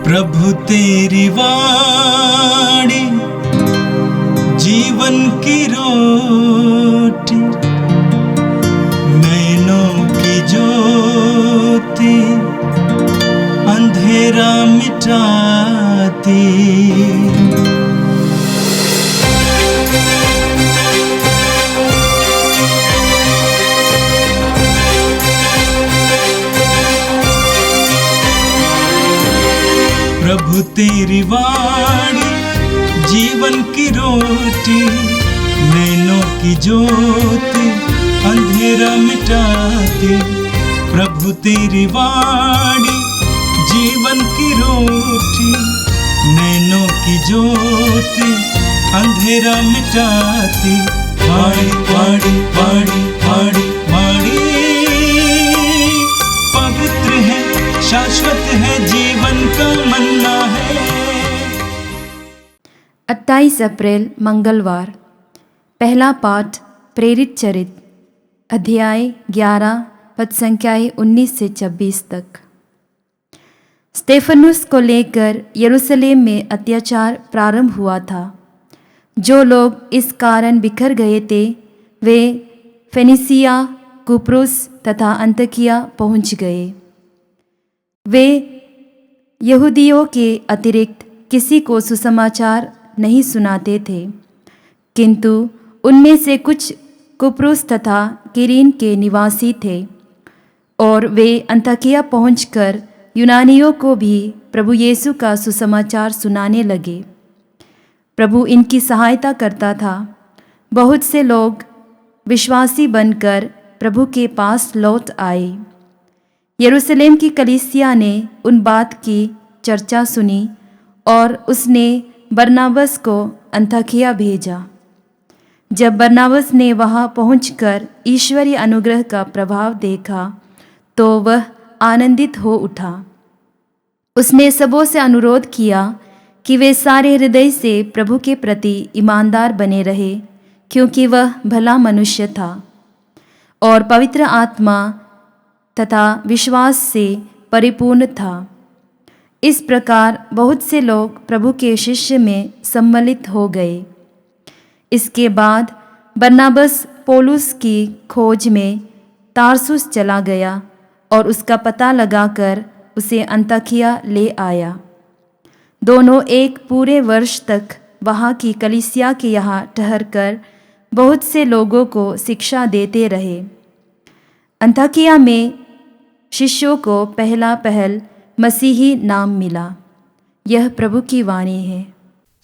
प्रभु तेरी वाणी जीवन की रोटी, नैनों की ज्योति अंधेरा मिटाती। प्रभु तेरी वाणी जीवन की रोटी, नैनों की ज्योति अंधेरा मिटाती। प्रभु तेरी वाणी जीवन की रोटी, नैनों की ज्योति अंधेरा मिटाती। वाणी वाणी वाणी वाणी वाणी पवित्र है, शाश्वत है, जीवन का मन्ना है। 28 अप्रैल मंगलवार। पहला पाठ प्रेरित चरित अध्याय 11 पद संख्याएं 19 से 26 तक। स्तेफनुस को लेकर यरूशलेम में अत्याचार प्रारंभ हुआ था। जो लोग इस कारण बिखर गए थे वे फेनिसिया, कुप्रुस तथा अंतकिया पहुंच गए। वे यहूदियों के अतिरिक्त किसी को सुसमाचार नहीं सुनाते थे, किंतु उनमें से कुछ कुप्रुस तथा किरीन के निवासी थे और वे अंतकिया पहुंचकर यूनानियों को भी प्रभु यीशु का सुसमाचार सुनाने लगे। प्रभु इनकी सहायता करता था। बहुत से लोग विश्वासी बनकर प्रभु के पास लौट आए। यरूशलेम की कलीसिया ने उन बात की चर्चा सुनी और उसने बरनाबस को अंताकिया भेजा। जब बरनाबस ने वहां पहुंचकर ईश्वरीय अनुग्रह का प्रभाव देखा तो वह आनंदित हो उठा। उसने सबों से अनुरोध किया कि वे सारे हृदय से प्रभु के प्रति ईमानदार बने रहे, क्योंकि वह भला मनुष्य था और पवित्र आत्मा तथा विश्वास से परिपूर्ण था। इस प्रकार बहुत से लोग प्रभु के शिष्य में सम्मिलित हो गए। इसके बाद बरनाबस पौलुस की खोज में तारसुस चला गया और उसका पता लगाकर उसे अंताकिया ले आया। दोनों एक पूरे वर्ष तक वहाँ की कलीसिया के यहाँ ठहरकर बहुत से लोगों को शिक्षा देते रहे। अंताकिया में शिष्यों को पहल मसीही नाम मिला। यह प्रभु की वाणी है।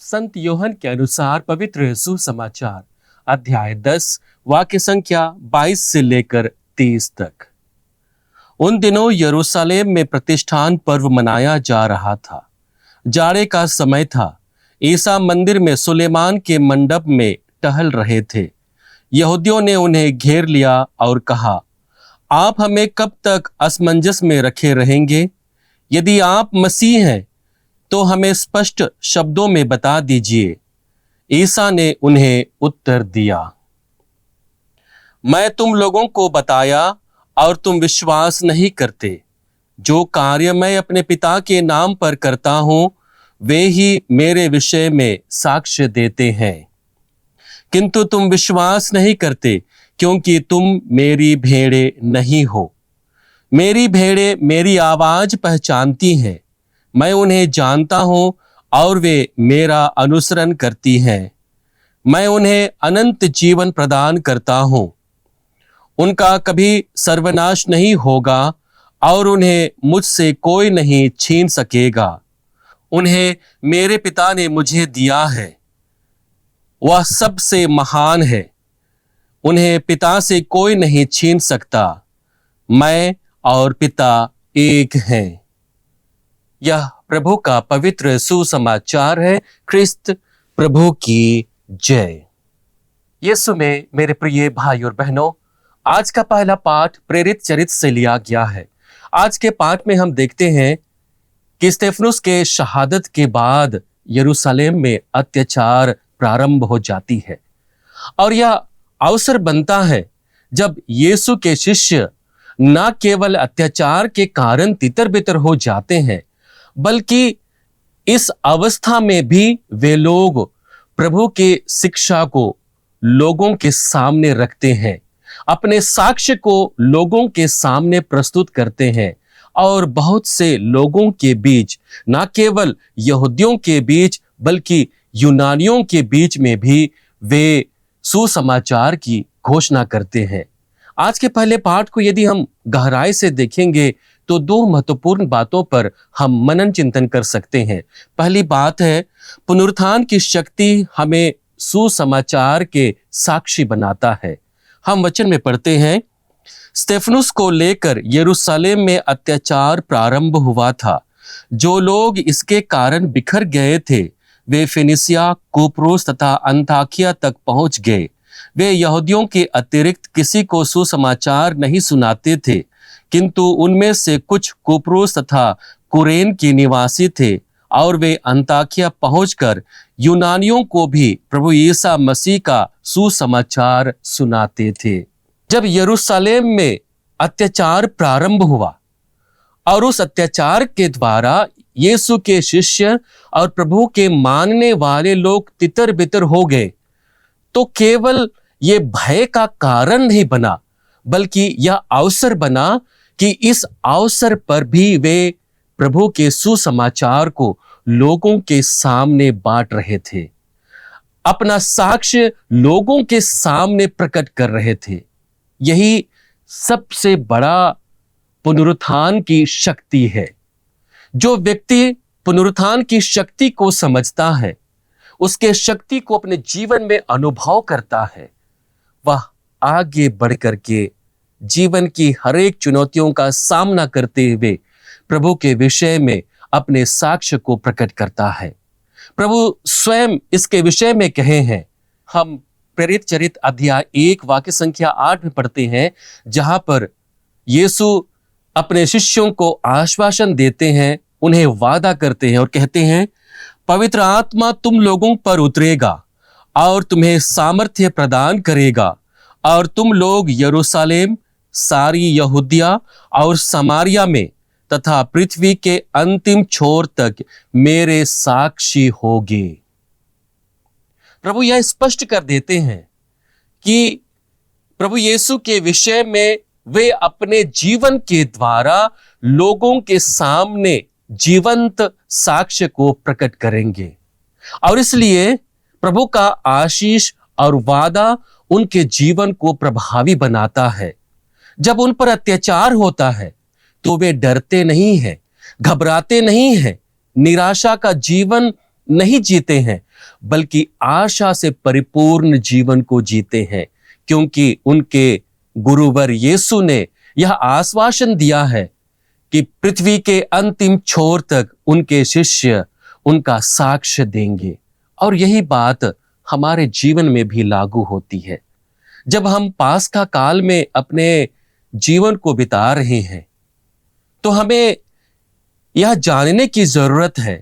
संत योहन के अनुसार पवित्र सुसमाचार अध्याय 10 वाक्य संख्या 22 से लेकर 30 तक। उन दिनों यरूशलेम में प्रतिष्ठान पर्व मनाया जा रहा था। जाड़े का समय था। ईसा मंदिर में सुलेमान के मंडप में टहल रहे थे। यहूदियों ने उन्हें घेर लिया और कहा, आप हमें कब तक असमंजस में रखे रहेंगे? यदि आप मसीह हैं तो हमें स्पष्ट शब्दों में बता दीजिए। ईसा ने उन्हें उत्तर दिया, मैं तुम लोगों को बताया और तुम विश्वास नहीं करते। जो कार्य मैं अपने पिता के नाम पर करता हूं वे ही मेरे विषय में साक्ष्य देते हैं, किंतु तुम विश्वास नहीं करते क्योंकि तुम मेरी भेड़े नहीं हो। मेरी भेड़े मेरी आवाज पहचानती हैं। मैं उन्हें जानता हूं और वे मेरा अनुसरण करती हैं। मैं उन्हें अनंत जीवन प्रदान करता हूं। उनका कभी सर्वनाश नहीं होगा और उन्हें मुझसे कोई नहीं छीन सकेगा। उन्हें मेरे पिता ने मुझे दिया है। वह सबसे महान है। उन्हें पिता से कोई नहीं छीन सकता। मैं और पिता एक हैं। यह प्रभु का पवित्र सुसमाचार है। ख्रिस्त प्रभु की जय। यीशु में मेरे प्रिय भाई और बहनों, आज का पहला पाठ प्रेरित चरित से लिया गया है। आज के पाठ में हम देखते हैं कि स्तेफनुस के शहादत के बाद यरूशलेम में अत्याचार प्रारंभ हो जाती है और यह अवसर बनता है जब यीशु के शिष्य न केवल अत्याचार के कारण तितर बितर हो जाते हैं, बल्कि इस अवस्था में भी वे लोग प्रभु के शिक्षा को लोगों के सामने रखते हैं, अपने साक्ष्य को लोगों के सामने प्रस्तुत करते हैं और बहुत से लोगों के बीच, न केवल यहूदियों के बीच बल्कि यूनानियों के बीच में भी वे सुसमाचार की घोषणा करते हैं। आज के पहले पाठ को यदि हम गहराई से देखेंगे तो दो महत्वपूर्ण बातों पर हम मनन चिंतन कर सकते हैं। पहली बात है, पुनरुत्थान की शक्ति हमें सुसमाचार के साक्षी बनाता है। हम वचन में पढ़ते हैं, स्तेफनुस को लेकर यरूशलेम में अत्याचार प्रारंभ हुआ था। जो लोग इसके कारण बिखर गए थे वे फिनिसिया, कुप्रोस तथा अंताकिया तक पहुंच गए। वे यहूदियों के अतिरिक्त किसी को सुसमाचार नहीं सुनाते थे, किंतु उनमें से कुछ कुप्रोस तथा कुरेन के निवासी थे और वे अंताकिया पहुंचकर यूनानियों को भी प्रभु यीशु मसीह का सुसमाचार सुनाते थे। जब यरूशलेम में अत्याचार प्रारंभ हुआ और उस अत्याचार के द्वारा यीशु के शिष्य और प्रभु के मानने वाले लोग तितर बितर हो गए, तो केवल ये भय का कारण नहीं बना बल्कि यह अवसर बना कि इस अवसर पर भी वे प्रभु के सुसमाचार को लोगों के सामने बांट रहे थे, अपना साक्ष्य लोगों के सामने प्रकट कर रहे थे। यही सबसे बड़ा पुनरुत्थान की शक्ति है। जो व्यक्ति पुनरुत्थान की शक्ति को समझता है, उसके शक्ति को अपने जीवन में अनुभव करता है, वह आगे बढ़ करके जीवन की हर एक चुनौतियों का सामना करते हुए प्रभु के विषय में अपने साक्ष्य को प्रकट करता है। प्रभु स्वयं इसके विषय में कहे हैं। हम प्रेरित चरित अध्याय 1 वाक्य संख्या 8 में पढ़ते हैं, जहां पर यीशु अपने शिष्यों को आश्वासन देते हैं, उन्हें वादा करते हैं और कहते हैं, पवित्र आत्मा तुम लोगों पर उतरेगा और तुम्हें सामर्थ्य प्रदान करेगा और तुम लोग यरूशलेम, सारी यहूदिया और समारिया में तथा पृथ्वी के अंतिम छोर तक मेरे साक्षी होगे। प्रभु यह स्पष्ट कर देते हैं कि प्रभु यीशु के विषय में वे अपने जीवन के द्वारा लोगों के सामने जीवंत साक्ष्य को प्रकट करेंगे और इसलिए प्रभु का आशीष और वादा उनके जीवन को प्रभावी बनाता है। जब उन पर अत्याचार होता है तो वे डरते नहीं हैं, घबराते नहीं हैं, निराशा का जीवन नहीं जीते हैं, बल्कि आशा से परिपूर्ण जीवन को जीते हैं, क्योंकि उनके गुरुवर यीशु ने यह आश्वासन दिया है कि पृथ्वी के अंतिम छोर तक उनके शिष्य उनका साक्ष्य देंगे। और यही बात हमारे जीवन में भी लागू होती है। जब हम पास्का काल में अपने जीवन को बिता रहे हैं तो हमें यह जानने की जरूरत है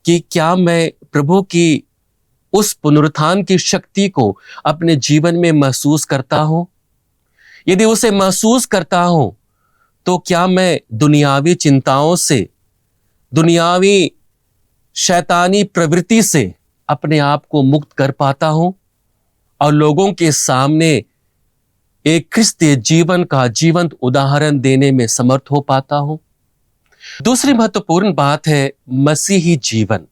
कि क्या मैं प्रभु की उस पुनरुत्थान की शक्ति को अपने जीवन में महसूस करता हूं। यदि उसे महसूस करता हूं तो क्या मैं दुनियावी चिंताओं से, दुनियावी शैतानी प्रवृत्ति से अपने आप को मुक्त कर पाता हूं और लोगों के सामने एक क्रिस्तीय जीवन का जीवंत उदाहरण देने में समर्थ हो पाता हूं। दूसरी महत्वपूर्ण बात है मसीही जीवन।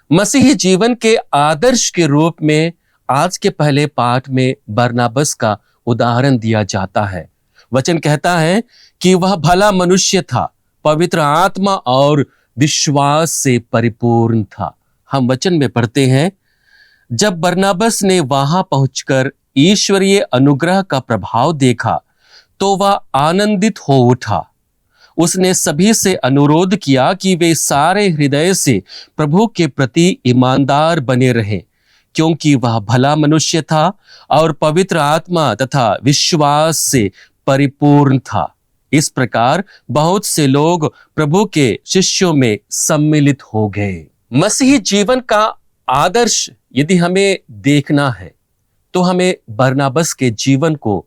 मसीही जीवन के आदर्श के रूप में आज के पहले पाठ में बरनबास का उदाहरण दिया जाता है। वचन कहता है कि वह भला मनुष्य था, पवित्र आत्मा और विश्वास से परिपूर्ण था। हम वचन में पढ़ते हैं, जब बरनबास ने वहां पहुंचकर ईश्वरीय अनुग्रह का प्रभाव देखा तो वह आनंदित हो उठा। उसने सभी से अनुरोध किया कि वे सारे हृदय से प्रभु के प्रति ईमानदार बने रहें, क्योंकि वह भला मनुष्य था और पवित्र आत्मा तथा विश्वास से परिपूर्ण था। इस प्रकार बहुत से लोग प्रभु के शिष्यों में सम्मिलित हो गए। मसीही जीवन का आदर्श यदि हमें देखना है तो हमें बरनबास के जीवन को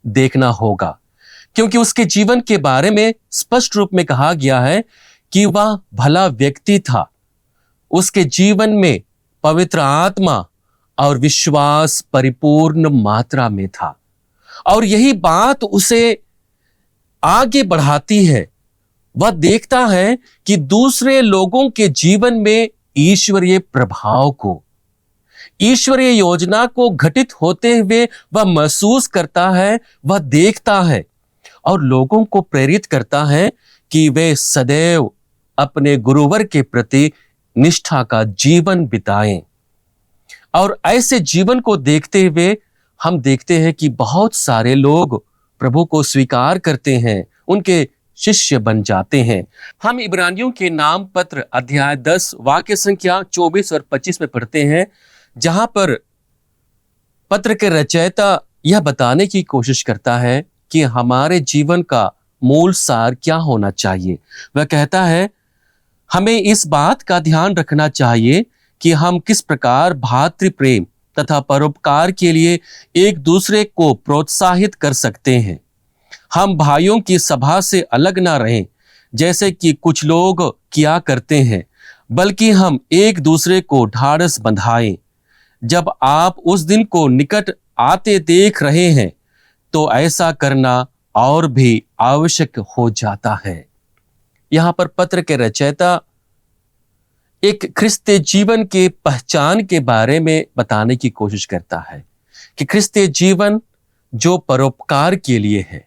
देखना होगा, क्योंकि उसके जीवन के बारे में स्पष्ट रूप में कहा गया है कि वह भला व्यक्ति था, उसके जीवन में पवित्र आत्मा और विश्वास परिपूर्ण मात्रा में था, और यही बात उसे आगे बढ़ाती है। वह देखता है कि दूसरे लोगों के जीवन में ईश्वरीय प्रभाव को, ईश्वरीय योजना को घटित होते हुए वह महसूस करता है, वह देखता है और लोगों को प्रेरित करता है कि वे सदैव अपने गुरुवर के प्रति निष्ठा का जीवन बिताएं। और ऐसे जीवन को देखते हुए हम देखते हैं कि बहुत सारे लोग प्रभु को स्वीकार करते हैं, उनके शिष्य बन जाते हैं। हम इब्रानियों के नाम पत्र अध्याय 10 वाक्य संख्या 24 और 25 में पढ़ते हैं, जहां पर पत्र के रचयिता यह बताने की कोशिश करता है कि हमारे जीवन का मूल सार क्या होना चाहिए। वह कहता है, हमें इस बात का ध्यान रखना चाहिए कि हम किस प्रकार भातृ प्रेम तथा परोपकार के लिए एक दूसरे को प्रोत्साहित कर सकते हैं। हम भाइयों की सभा से अलग ना रहें, जैसे कि कुछ लोग किया करते हैं, बल्कि हम एक दूसरे को ढाढ़स बंधाएं। जब आप उस दिन को निकट आते देख रहे हैं, तो ऐसा करना और भी आवश्यक हो जाता है। यहां पर पत्र के रचयिता एक ख्रिस्तीय जीवन के पहचान के बारे में बताने की कोशिश करता है कि ख्रिस्तीय जीवन जो परोपकार के लिए है,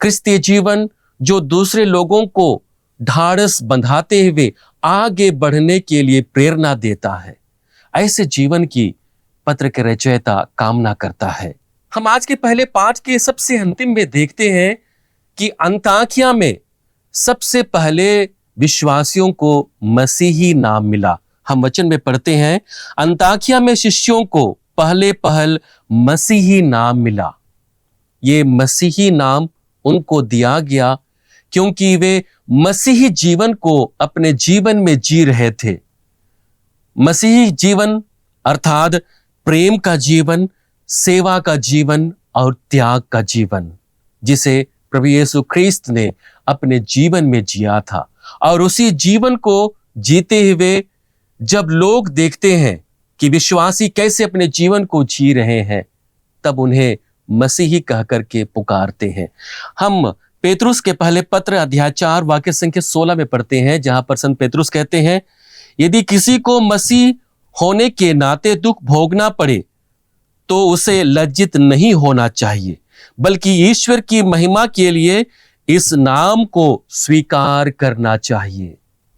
ख्रिस्तीय जीवन जो दूसरे लोगों को ढाढ़स बंधाते हुए आगे बढ़ने के लिए प्रेरणा देता है, ऐसे जीवन की पत्र के रचयिता कामना करता है। हम आज के पहले पाठ के सबसे अंतिम में देखते हैं कि अंताकिया में सबसे पहले विश्वासियों को मसीही नाम मिला। हम वचन में पढ़ते हैं, अंताकिया में शिष्यों को पहल मसीही नाम मिला। ये मसीही नाम उनको दिया गया क्योंकि वे मसीही जीवन को अपने जीवन में जी रहे थे। मसीही जीवन अर्थात प्रेम का जीवन, सेवा का जीवन और त्याग का जीवन, जिसे प्रभु यीशु ख्रीस्त ने अपने जीवन में जिया था। और उसी जीवन को जीते हुए जब लोग देखते हैं कि विश्वासी कैसे अपने जीवन को जी रहे हैं, तब उन्हें मसीही कह करके पुकारते हैं। हम पेतरुस के पहले पत्र अध्याय 4 वाक्य संख्या 16 में पढ़ते हैं, जहां पर संत पेतरुस कहते हैं, यदि किसी को मसीह होने के नाते दुख भोगना पड़े तो उसे लज्जित नहीं होना चाहिए, बल्कि ईश्वर की महिमा के लिए इस नाम को स्वीकार करना चाहिए।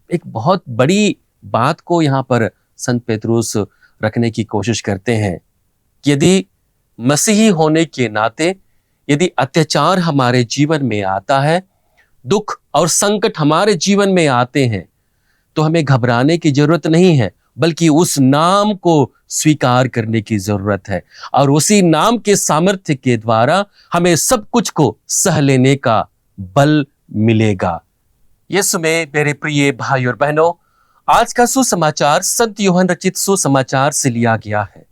एक बहुत बड़ी बात को यहां पर संत पेतरुस रखने की कोशिश करते हैं कि यदि मसीही होने के नाते यदि अत्याचार हमारे जीवन में आता है, दुख और संकट हमारे जीवन में आते हैं, तो हमें घबराने की जरूरत नहीं है, बल्कि उस नाम को स्वीकार करने की जरूरत है। और उसी नाम के सामर्थ्य के द्वारा हमें सब कुछ को सह लेने का बल मिलेगा। यीशु में मेरे प्रिय भाई और बहनों, आज का सुसमाचार संत यूहन्ना रचित सुसमाचार से लिया गया है।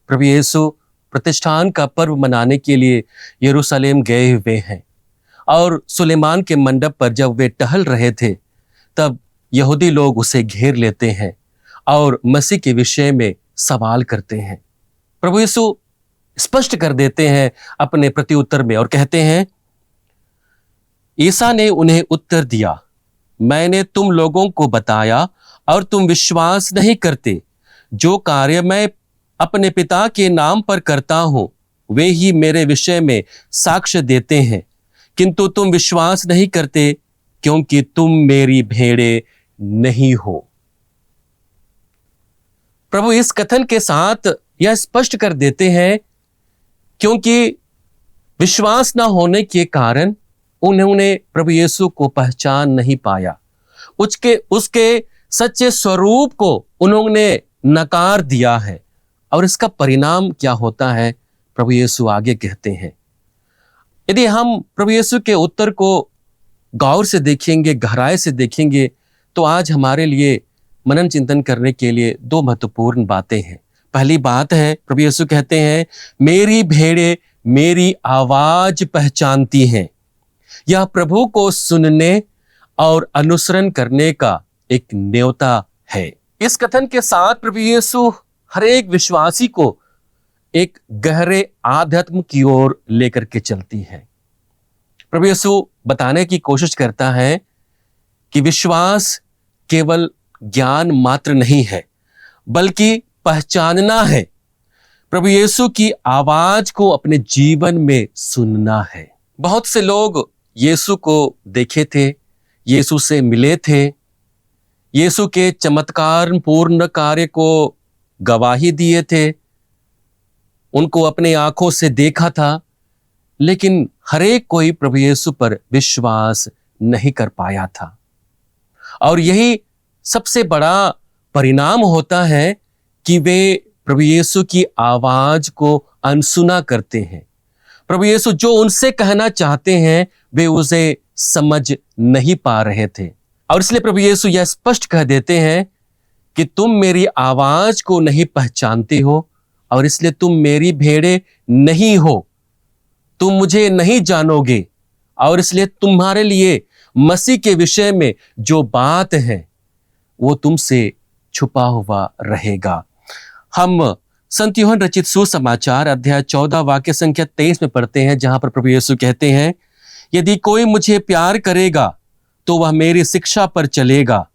प्रभु यीशु प्रतिष्ठान का पर्व मनाने के लिए यरूशलेम गए हुए हैं, और सुलेमान के मंडप पर जब वे टहल रहे थे, तब यहूदी लोग उसे घेर लेते हैं और मसीह के विषय में सवाल करते हैं। प्रभु यीशु स्पष्ट कर देते हैं अपने प्रत्युत्तर में और कहते हैं, ईसा ने उन्हें उत्तर दिया, मैंने तुम लोगों को बताया और तुम विश्वास नहीं करते। जो कार्य मैं अपने पिता के नाम पर करता हूं, वे ही मेरे विषय में साक्ष्य देते हैं, किंतु तुम विश्वास नहीं करते क्योंकि तुम मेरी भेड़ें नहीं हो। प्रभु इस कथन के साथ यह स्पष्ट कर देते हैं, क्योंकि विश्वास न होने के कारण उन्होंने प्रभु यीशु को पहचान नहीं पाया, उसके सच्चे स्वरूप को उन्होंने नकार दिया है। और इसका परिणाम क्या होता है, प्रभु यीशु आगे कहते हैं। यदि हम प्रभु यीशु के उत्तर को गौर से देखेंगे, गहराई से देखेंगे, तो आज हमारे लिए मनन चिंतन करने के लिए दो महत्वपूर्ण बातें हैं। पहली बात है, प्रभु यीशु कहते हैं, मेरी भेड़ें मेरी आवाज पहचानती हैं। यह प्रभु को सुनने और अनुसरण करने का एक न्योता है। इस कथन के साथ प्रभु यीशु हर एक विश्वासी को एक गहरे आध्यात्म की ओर लेकर के चलती है। प्रभु यीशु बताने की कोशिश करता है कि विश्वास केवल ज्ञान मात्र नहीं है, बल्कि पहचानना है। प्रभु यीशु की आवाज को अपने जीवन में सुनना है। बहुत से लोग यीशु को देखे थे, यीशु से मिले थे, यीशु के चमत्कार पूर्ण कार्य को गवाही दिए थे, उनको अपने आंखों से देखा था, लेकिन हर एक कोई प्रभु यीशु पर विश्वास नहीं कर पाया था। और यही सबसे बड़ा परिणाम होता है कि वे प्रभु यीशु की आवाज को अनसुना करते हैं। प्रभु यीशु जो उनसे कहना चाहते हैं वे उसे समझ नहीं पा रहे थे, और इसलिए प्रभु यीशु यह स्पष्ट कह देते हैं कि तुम मेरी आवाज को नहीं पहचानते हो, और इसलिए तुम मेरी भेड़े नहीं हो, तुम मुझे नहीं जानोगे, और इसलिए तुम्हारे लिए मसीह के विषय में जो बात है वो तुमसे छुपा हुआ रहेगा। हम संत यूहन्ना रचित सुसमाचार अध्याय 14 वाक्य संख्या 23 में पढ़ते हैं, जहां पर प्रभु यीशु कहते हैं, यदि कोई मुझे प्यार करेगा तो वह मेरी शिक्षा पर चलेगा,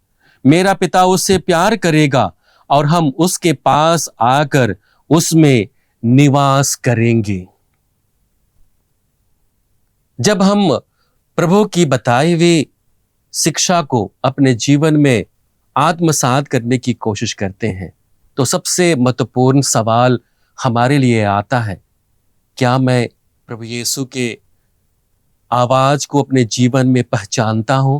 मेरा पिता उससे प्यार करेगा और हम उसके पास आकर उसमें निवास करेंगे। जब हम प्रभु की बताई हुई शिक्षा को अपने जीवन में आत्मसात करने की कोशिश करते हैं तो सबसे महत्वपूर्ण सवाल हमारे लिए आता है, क्या मैं प्रभु यीशु के आवाज को अपने जीवन में पहचानता हूं?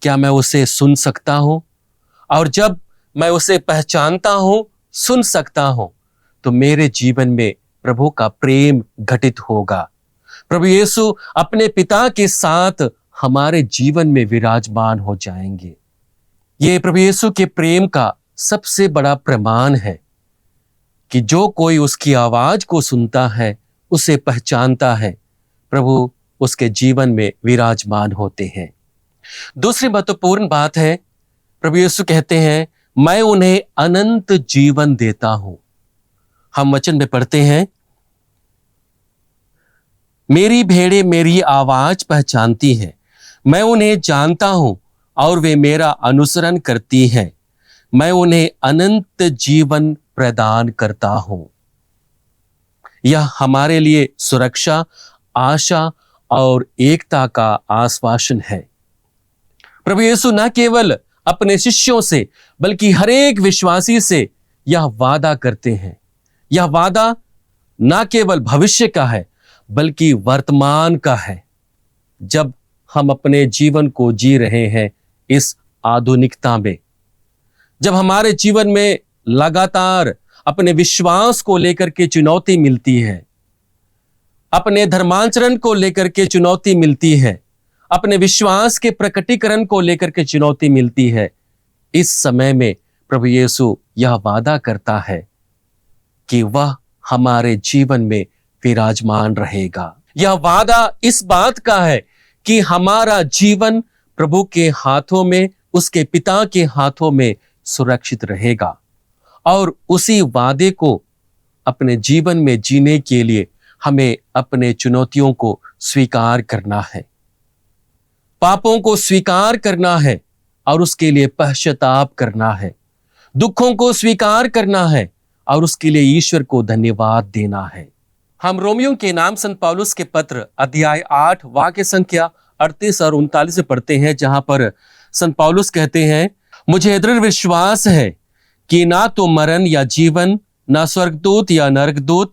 क्या मैं उसे सुन सकता हूं? और जब मैं उसे पहचानता हूं, सुन सकता हूं, तो मेरे जीवन में प्रभु का प्रेम घटित होगा। प्रभु यीशु अपने पिता के साथ हमारे जीवन में विराजमान हो जाएंगे। ये प्रभु यीशु के प्रेम का सबसे बड़ा प्रमाण है कि जो कोई उसकी आवाज को सुनता है, उसे पहचानता है, प्रभु उसके जीवन में विराजमान होते हैं। दूसरी महत्वपूर्ण बात है, प्रभु यीशु कहते हैं, मैं उन्हें अनंत जीवन देता हूं। हम वचन में पढ़ते हैं, मेरी भेड़ें मेरी आवाज पहचानती हैं, मैं उन्हें जानता हूं और वे मेरा अनुसरण करती हैं, मैं उन्हें अनंत जीवन प्रदान करता हूं। यह हमारे लिए सुरक्षा, आशा और एकता का आश्वासन है। प्रभु यीशु न केवल अपने शिष्यों से बल्कि हर एक विश्वासी से यह वादा करते हैं। यह वादा न केवल भविष्य का है बल्कि वर्तमान का है। जब हम अपने जीवन को जी रहे हैं इस आधुनिकता में, जब हमारे जीवन में लगातार अपने विश्वास को लेकर के चुनौती मिलती है, अपने धर्माचरण को लेकर के चुनौती मिलती है, अपने विश्वास के प्रकटीकरण को लेकर के चुनौती मिलती है, इस समय में प्रभु यीशु यह वादा करता है कि वह हमारे जीवन में विराजमान रहेगा। यह वादा इस बात का है कि हमारा जीवन प्रभु के हाथों में, उसके पिता के हाथों में सुरक्षित रहेगा, और उसी वादे को अपने जीवन में जीने के लिए हमें अपने चुनौतियों को स्वीकार करना है, पापों को स्वीकार करना है और उसके लिए पश्चाताप करना है, दुखों को स्वीकार करना है और उसके लिए ईश्वर को धन्यवाद देना है। हम रोमियो के नाम संत पौलुस के पत्र अध्याय 8 वाक्य संख्या 38 और 39 से पढ़ते हैं, जहां पर संत पौलुस कहते हैं, मुझे दृढ़ विश्वास है कि ना तो मरण या जीवन, ना स्वर्गदूत या नरकदूत,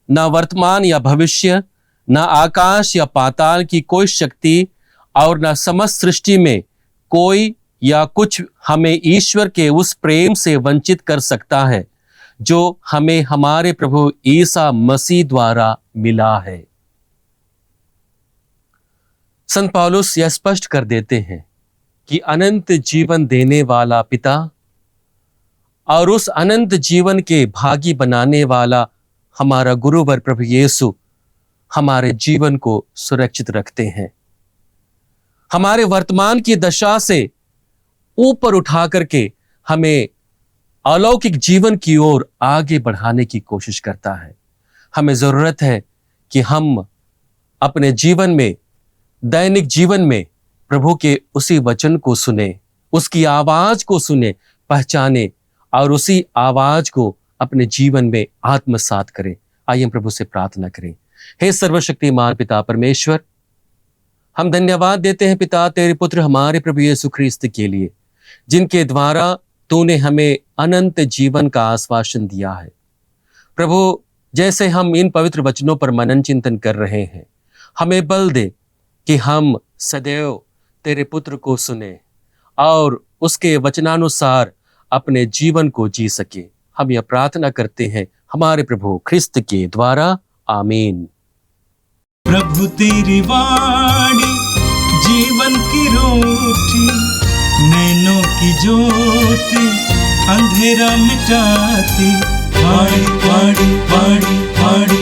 ना वर्तमान या भविष्य, ना आकाश या पाताल की कोई शक्ति और ना समस्त सृष्टि में कोई या कुछ हमें ईश्वर के उस प्रेम से वंचित कर सकता है जो हमें हमारे प्रभु ईसा मसीह द्वारा मिला है। संत पौलुस यह स्पष्ट कर देते हैं कि अनंत जीवन देने वाला पिता और उस अनंत जीवन के भागी बनाने वाला हमारा गुरुवर प्रभु यीशु हमारे जीवन को सुरक्षित रखते हैं। हमारे वर्तमान की दशा से ऊपर उठा करके हमें अलौकिक जीवन की ओर आगे बढ़ाने की कोशिश करता है। हमें जरूरत है कि हम अपने जीवन में, दैनिक जीवन में प्रभु के उसी वचन को सुने, उसकी आवाज को सुने, पहचाने और उसी आवाज को अपने जीवन में आत्मसात करें। आइए हम प्रभु से प्रार्थना करें। हे सर्वशक्तिमान पिता परमेश्वर, हम धन्यवाद देते हैं पिता तेरे पुत्र हमारे प्रभु यीशु ख्रीस्त के लिए, जिनके द्वारा तूने हमें अनंत जीवन का आश्वासन दिया है। प्रभु, जैसे हम इन पवित्र वचनों पर मनन चिंतन कर रहे हैं, हमें बल दे कि हम सदैव तेरे पुत्र को सुने और उसके वचनानुसार अपने जीवन को जी सके। हम यह प्रार्थना करते हैं हमारे प्रभु ख्रिस्त के द्वारा, आमीन। प्रभु तेरी वाणी जीवन की रोटी, नैनों की ज्योति अंधेरा मिटाती। वाणी वाणी वाणी वाणी